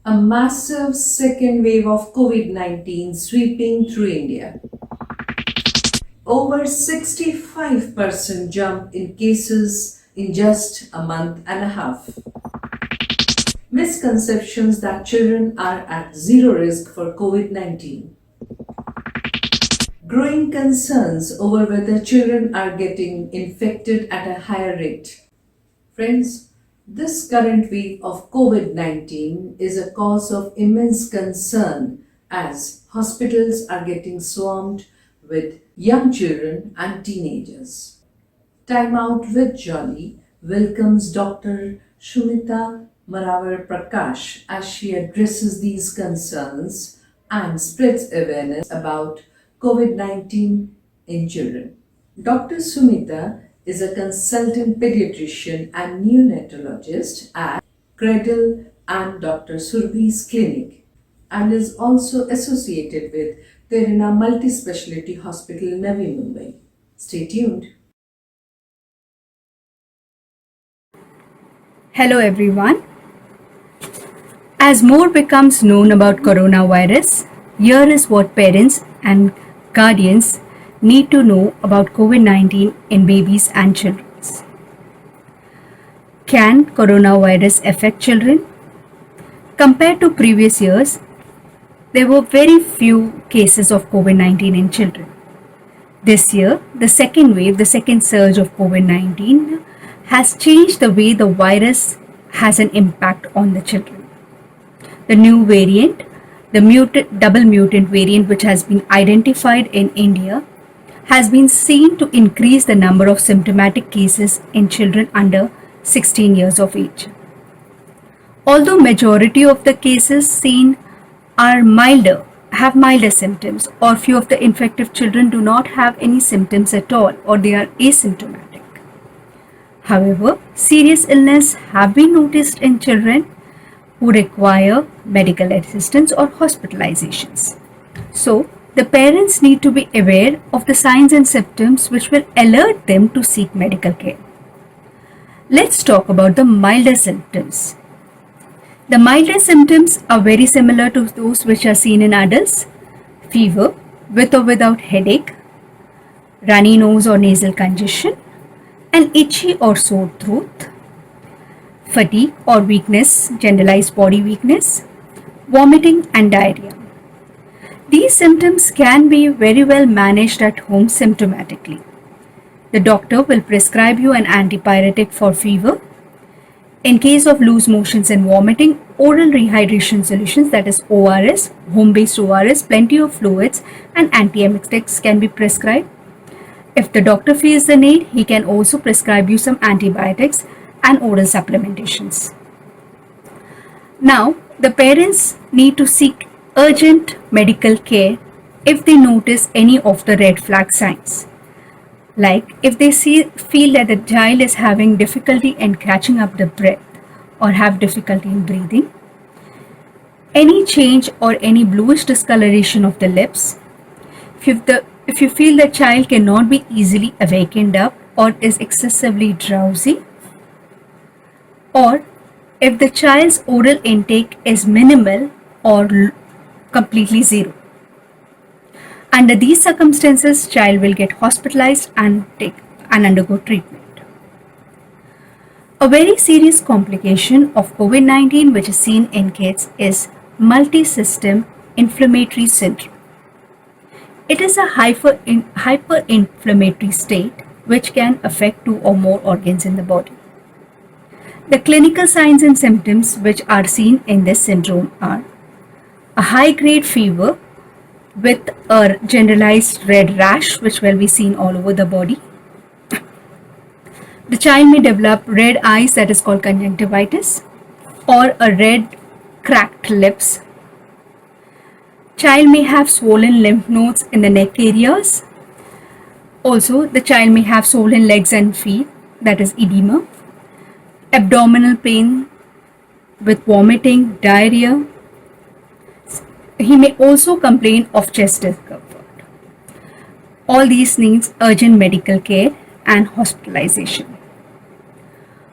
A massive second wave of COVID 19 sweeping through India. Over 65% jump in cases in just a month and a half. Misconceptions that children are at zero risk for COVID 19. Growing concerns over whether children are getting infected at a higher rate. Friends, this current wave of COVID 19 is a cause of immense concern as hospitals are getting swarmed with young children and teenagers. Time Out with Jolly welcomes Dr. Shumita Maravar Prakash as she addresses these concerns and spreads awareness about COVID 19 in children. Dr. Sumita is a consultant pediatrician and neonatologist at Cradle and Dr. Surbhi's clinic and is also associated with Terina Multi-Speciality Hospital, Navi Mumbai. Stay tuned. Hello everyone. As more becomes known about coronavirus, here is what parents and guardians need to know about COVID-19 in babies and children. Can coronavirus affect children? Compared to previous years, there were very few cases of COVID-19 in children. This year, the second wave, the second surge of COVID-19 has changed the way the virus has an impact on the children. The new variant, the double mutant variant which has been identified in India, has been seen to increase the number of symptomatic cases in children under 16 years of age. Although majority of the cases seen are have milder symptoms, or few of the infected children do not have any symptoms at all, or they are asymptomatic. However, serious illness have been noticed in children who require medical assistance or hospitalizations. So, the parents need to be aware of the signs and symptoms which will alert them to seek medical care. Let's talk about the milder symptoms. The milder symptoms are very similar to those which are seen in adults: fever with or without headache, runny nose or nasal congestion, an itchy or sore throat, fatigue or weakness, generalized body weakness, vomiting and diarrhea. These symptoms can be very well managed at home symptomatically. The doctor will prescribe you an antipyretic for fever. In case of loose motions and vomiting, oral rehydration solutions, that is ORS, home-based ORS, plenty of fluids and antiemetics can be prescribed. If the doctor feels the need, he can also prescribe you some antibiotics and oral supplementations. Now, the parents need to seek urgent medical care if they notice any of the red flag signs. Like if they feel that the child is having difficulty in catching up the breath or have difficulty in breathing, any change or any bluish discoloration of the lips, if you feel the child cannot be easily awakened up or is excessively drowsy, or if the child's oral intake is minimal or completely zero. Under these circumstances, child will get hospitalized and undergo treatment. A very serious complication of COVID-19 which is seen in kids is multi-system inflammatory syndrome. It is a hyperinflammatory state which can affect 2 or more organs in the body. The clinical signs and symptoms which are seen in this syndrome are a high-grade fever with a generalized red rash which will be seen all over the body. The child may develop red eyes, that is called conjunctivitis, or a red cracked lips. Child may have swollen lymph nodes in the neck areas. Also, the child may have swollen legs and feet, that is edema. Abdominal pain with vomiting, diarrhea. He may also complain of chest discomfort. All these needs urgent medical care and hospitalization.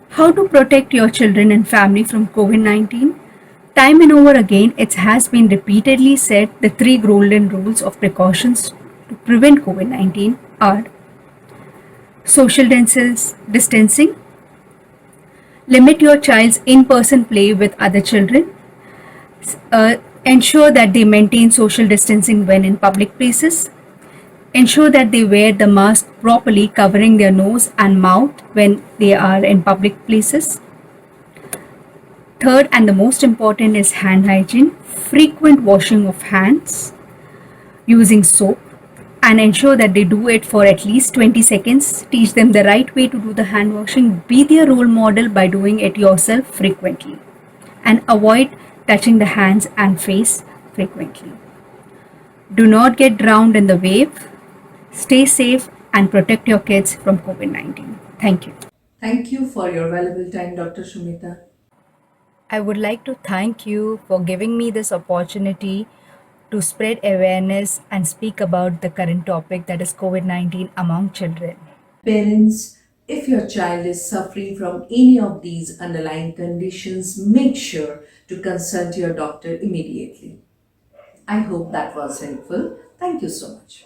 How to protect your children and family from COVID-19? Time and over again, it has been repeatedly said the three golden rules of precautions to prevent COVID 19 are social distancing, limit your child's in person play with other children, ensure that they maintain social distancing when in public places, ensure that they wear the mask properly, covering their nose and mouth when they are in public places. Third, and the most important, is hand hygiene, frequent washing of hands using soap, and ensure that they do it for at least 20 seconds. Teach them the right way to do the hand washing. Be their role model by doing it yourself frequently. And avoid touching the hands and face frequently. Do not get drowned in the wave. Stay safe and protect your kids from COVID 19. Thank you. Thank you for your valuable time, Dr. Shumita. I would like to thank you for giving me this opportunity to spread awareness and speak about the current topic, that is COVID 19 among children. Parents, if your child is suffering from any of these underlying conditions, make sure to consult your doctor immediately. I hope that was helpful. Thank you so much.